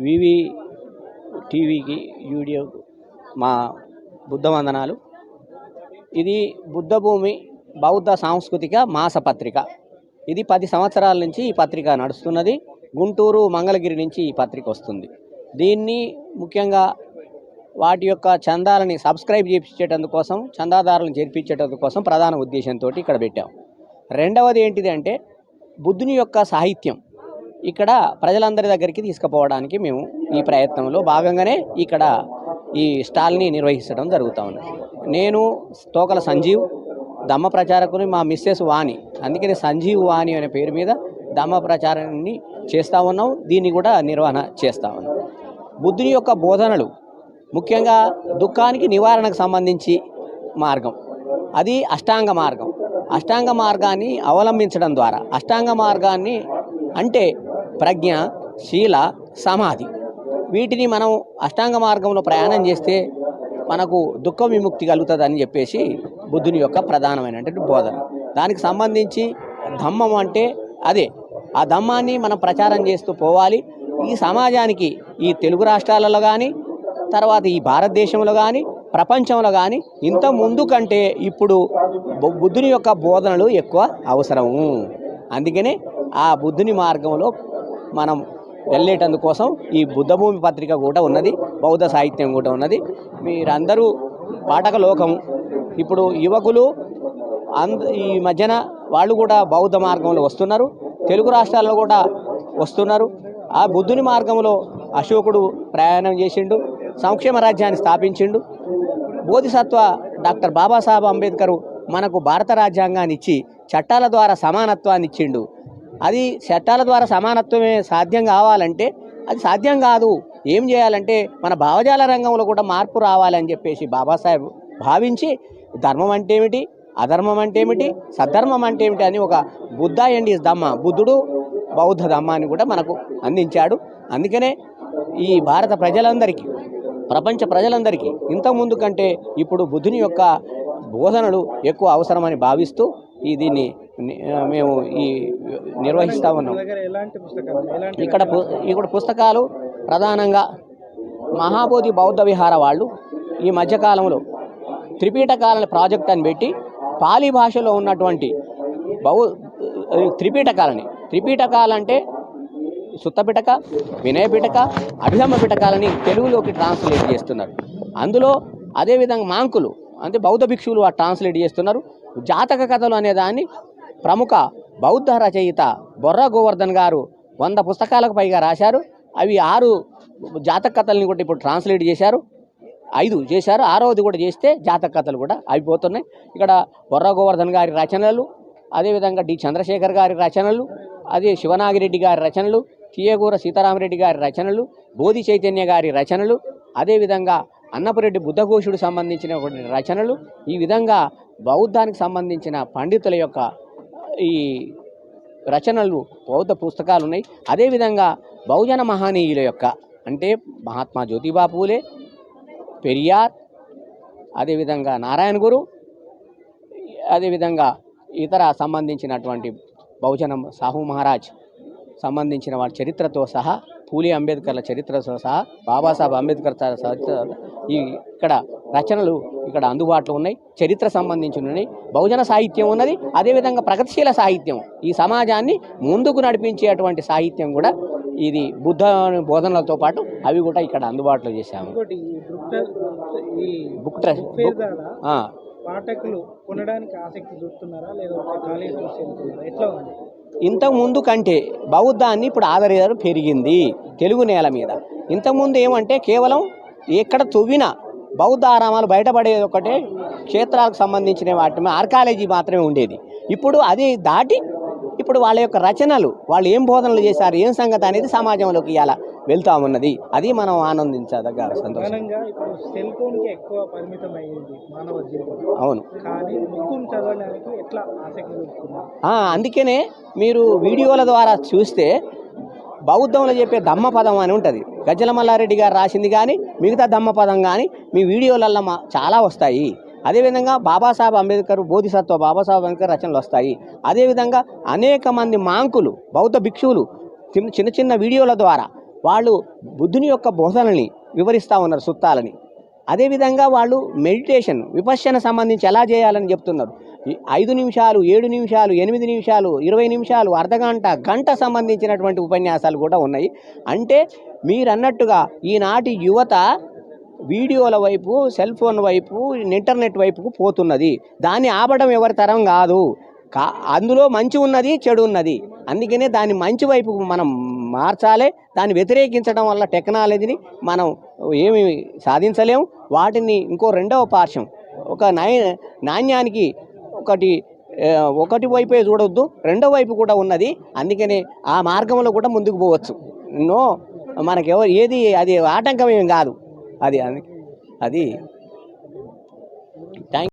వివి టీవీకి వీడియో మా బుద్ధ వందనాలు. ఇది బుద్ధభూమి బౌద్ధ సాంస్కృతిక మాసపత్రిక. ఇది 10 సంవత్సరాల నుంచి ఈ పత్రిక నడుస్తున్నది. గుంటూరు మంగళగిరి నుంచి ఈ పత్రిక వస్తుంది. దీన్ని ముఖ్యంగా వాటి యొక్క చందాలని సబ్స్క్రైబ్ చేయించేటందుకు కోసం, చందాదారులను చేర్పించేటందుకు కోసం ప్రధాన ఉద్దేశంతో ఇక్కడ పెట్టాం. రెండవది ఏంటిది అంటే బుద్ధుని యొక్క సాహిత్యం ఇక్కడ ప్రజలందరి దగ్గరికి తీసుకుపోవడానికి మేము ఈ ప్రయత్నంలో భాగంగానే ఇక్కడ ఈ స్టాల్ని నిర్వహించడం జరుగుతూ ఉంది. నేను తోకల సంజీవ్, ధమ్మ ప్రచారకుని, మా మిస్సెస్ వాణి, అందుకని సంజీవ్ వాణి అనే పేరు మీద ధమ్మ ప్రచారాన్ని చేస్తూ ఉన్నాం. దీన్ని కూడా నిర్వహణ చేస్తూ ఉన్నాం. బుద్ధుని యొక్క బోధనలు ముఖ్యంగా దుఃఖానికి నివారణకు సంబంధించి మార్గం, అది అష్టాంగ మార్గం. అష్టాంగ మార్గాన్ని అవలంబించడం ద్వారా, అష్టాంగ మార్గాన్ని అంటే ప్రజ్ఞ, శీల, సమాధి, వీటిని మనం అష్టాంగ మార్గంలో ప్రయాణం చేస్తే మనకు దుఃఖ విముక్తి కలుగుతుందని చెప్పేసి బుద్ధుని యొక్క ప్రధానమైనటువంటి బోధన. దానికి సంబంధించి ధమ్మం అంటే అదే, ఆ ధమ్మాన్ని మనం ప్రచారం చేస్తూ పోవాలి. ఈ సమాజానికి ఈ తెలుగు రాష్ట్రాలలో కానీ, తర్వాత ఈ భారతదేశంలో కానీ, ప్రపంచంలో కానీ ఇంత ముందు కంటే ఇప్పుడు బుద్ధుని యొక్క బోధనలు ఎక్కువ అవసరము. అందుకనే ఆ బుద్ధుని మార్గంలో మనం వెళ్ళేటందుకోసం ఈ బుద్ధభూమి పత్రిక కూడా ఉన్నది, బౌద్ధ సాహిత్యం కూడా ఉన్నది. మీరందరూ పాఠక లోకము, ఇప్పుడు యువకులు ఈ మధ్యన వాళ్ళు కూడా బౌద్ధ మార్గంలో వస్తున్నారు, తెలుగు రాష్ట్రాల్లో కూడా వస్తున్నారు. ఆ బుద్ధుని మార్గంలో అశోకుడు ప్రయాణం చేసిండు, సంక్షేమ రాజ్యాన్ని స్థాపించిండు. బోధిసత్వ డాక్టర్ బాబాసాహెబ్ అంబేద్కర్ మనకు భారత రాజ్యాంగాన్ని ఇచ్చి చట్టాల ద్వారా సమానత్వాన్ని ఇచ్చిండు. అది చట్టాల ద్వారా సమానత్వమే సాధ్యం కావాలంటే అది సాధ్యం కాదు. ఏం చేయాలంటే మన భావజాల రంగంలో కూడా మార్పు రావాలని చెప్పేసి బాబాసాహెబ్ భావించి ధర్మం అంటే ఏమిటి, అధర్మం అంటే ఏమిటి, సద్ధర్మం అంటే ఏమిటి అని ఒక బుద్ధ అండ్ ఈజ్ ధమ్మ, బుద్ధుడు బౌద్ధ ధమ్మాన్ని కూడా మనకు అందించాడు. అందుకనే ఈ భారత ప్రజలందరికీ, ప్రపంచ ప్రజలందరికీ ఇంతకుముందు కంటే ఇప్పుడు బుద్ధుని యొక్క బోధనలు ఎక్కువ అవసరమని భావిస్తూ దీన్ని మేము నిర్వహిస్తూ ఉన్నాం. ఇక్కడ పుస్తకాలు ప్రధానంగా మహాబోధి బౌద్ధ విహార వాళ్ళు ఈ మధ్యకాలంలో త్రిపీఠకాల ప్రాజెక్ట్ అని పెట్టి పాలీ భాషలో ఉన్నటువంటి త్రిపీఠకాలంటే సుత్తపిటక, వినయపిటక, అభిధమ్మ పిటకాలని తెలుగులోకి ట్రాన్స్లేట్ చేస్తున్నారు. అందులో అదేవిధంగా మాంకులు అంటే బౌద్ధ భిక్షువులు ట్రాన్స్లేట్ చేస్తున్నారు. జాతక కథలు అనే దాన్ని ప్రముఖ బౌద్ధ రచయిత బొర్రా గోవర్ధన్ గారు 100 పుస్తకాలకు పైగా రాశారు. అవి 6 జాతక కథల్ని కూడా ఇప్పుడు ట్రాన్స్లేట్ చేశారు, 5 చేశారు, 6వది కూడా చేస్తే జాతక కథలు కూడా అయిపోతున్నాయి. ఇక్కడ బొర్రా గోవర్ధన్ గారి రచనలు, అదేవిధంగా డి చంద్రశేఖర్ గారి రచనలు, అదే శివనాగిరెడ్డి గారి రచనలు, తీయగూర సీతారామరెడ్డి గారి రచనలు, బోధి చైతన్య గారి రచనలు, అదేవిధంగా అన్నపురెడ్డి బుద్ధఘోషుడు సంబంధించిన రచనలు, ఈ విధంగా బౌద్ధానికి సంబంధించిన పండితుల యొక్క ఈ రచనలు, బౌద్ధ పుస్తకాలు ఉన్నాయి. అదేవిధంగా బహుజన మహనీయుల యొక్క అంటే మహాత్మా జ్యోతిబా పూలే, పెరియార్, అదేవిధంగా నారాయణ గురు, అదేవిధంగా ఇతర సంబంధించినటువంటి బహుజన సాహు మహారాజ్ సంబంధించిన వారి చరిత్రతో సహా, పూలే అంబేద్కర్ల చరిత్రతో సహా, బాబాసాహెబ్ అంబేద్కర్ ఇక్కడ రచనలు ఇక్కడ అందుబాటులో ఉన్నాయి. చరిత్ర సంబంధించిన ఉన్నాయి, బహుజన సాహిత్యం ఉన్నది, అదేవిధంగా ప్రగతిశీల సాహిత్యం, ఈ సమాజాన్ని ముందుకు నడిపించేటువంటి సాహిత్యం కూడా ఇది బుద్ధ బోధనలతో పాటు అవి కూడా ఇక్కడ అందుబాటులో చేశాము. బుక్ ట్రస్ట్ పాఠకులు కొనడానికి ఆసక్తి చూస్తున్నారా లేదా ఖాళీ చూస్తున్నారా, ఎట్లా ఉంది? ఇంతకుముందు కంటే బౌద్ధాన్ని ఇప్పుడు ఆదరణ పెరిగింది తెలుగు నేల మీద. ఇంతకుముందు ఏమంటే కేవలం ఎక్కడ తవ్వినా బౌద్ధ ఆరామాలు బయటపడేది ఒకటే, క్షేత్రాలకు సంబంధించిన వాటి ఆర్కాలజీ మాత్రమే ఉండేది. ఇప్పుడు అది దాటి ఇప్పుడు వాళ్ళ యొక్క రచనలు, వాళ్ళు ఏం బోధనలు చేశారు, ఏం సంగతి అనేది సమాజంలోకి ఇలా వెళ్తా ఉన్నది. అది మనం ఆనందించదగ్గ సంతోషం. సెల్ ఫోన్కి ఎక్కువ పరిమితం అయ్యింది మానవ జీవితం. అవును, కానీ బుక్కును చదవడానికి ఎట్లా ఆసక్తి చూపుతున్నారు? అందుకనే మీరు వీడియోల ద్వారా చూస్తే బౌద్ధంలో చెప్పే ధమ్మపదం అని ఉంటుంది, గజ్జల మల్లారెడ్డి గారు రాసింది కానీ మిగతా ధమ్మపదం కానీ మీ వీడియోలలో చాలా వస్తాయి. అదేవిధంగా బాబాసాహెబ్ అంబేద్కర్, బోధిసత్వ బాబాసాహెబ్ అంబేద్కర్ రచనలు వస్తాయి. అదేవిధంగా అనేక మంది మాంకులు, బౌద్ధ భిక్షువులు చిన్న చిన్న వీడియోల ద్వారా వాళ్ళు బుద్ధుని యొక్క బోధనల్ని వివరిస్తూ ఉన్నారు సుత్తాలని. అదేవిధంగా వాళ్ళు మెడిటేషన్ విపశ్యన సంబంధించి ఎలా చేయాలని చెప్తున్నారు. 5 నిమిషాలు, 7 నిమిషాలు, 8 నిమిషాలు, 20 నిమిషాలు, అర్ధగంట, గంట సంబంధించినటువంటి ఉపన్యాసాలు కూడా ఉన్నాయి. అంటే మీరన్నట్టుగా ఈనాటి యువత వీడియోల వైపు, సెల్ ఫోన్ వైపు, ఇంటర్నెట్ వైపుకు పోతున్నది. దాన్ని ఆపడం ఎవరి తరం కాదు. అందులో మంచి ఉన్నది, చెడు ఉన్నది. అందుకనే దాన్ని మంచి వైపుకు మనం మార్చాలి. దాన్ని వ్యతిరేకించడం వల్ల టెక్నాలజీని మనం ఏమి సాధించలేము. వాటిని ఇంకో రెండవ పార్శ్వం, ఒక నాణ్యానికి ఒకటి వైపే చూడొద్దు, రెండో వైపు కూడా ఉన్నది. అందుకనే ఆ మార్గంలో కూడా ముందుకు పోవచ్చు. మనకెవరు ఏది అది ఆటంకం ఏం కాదు. అది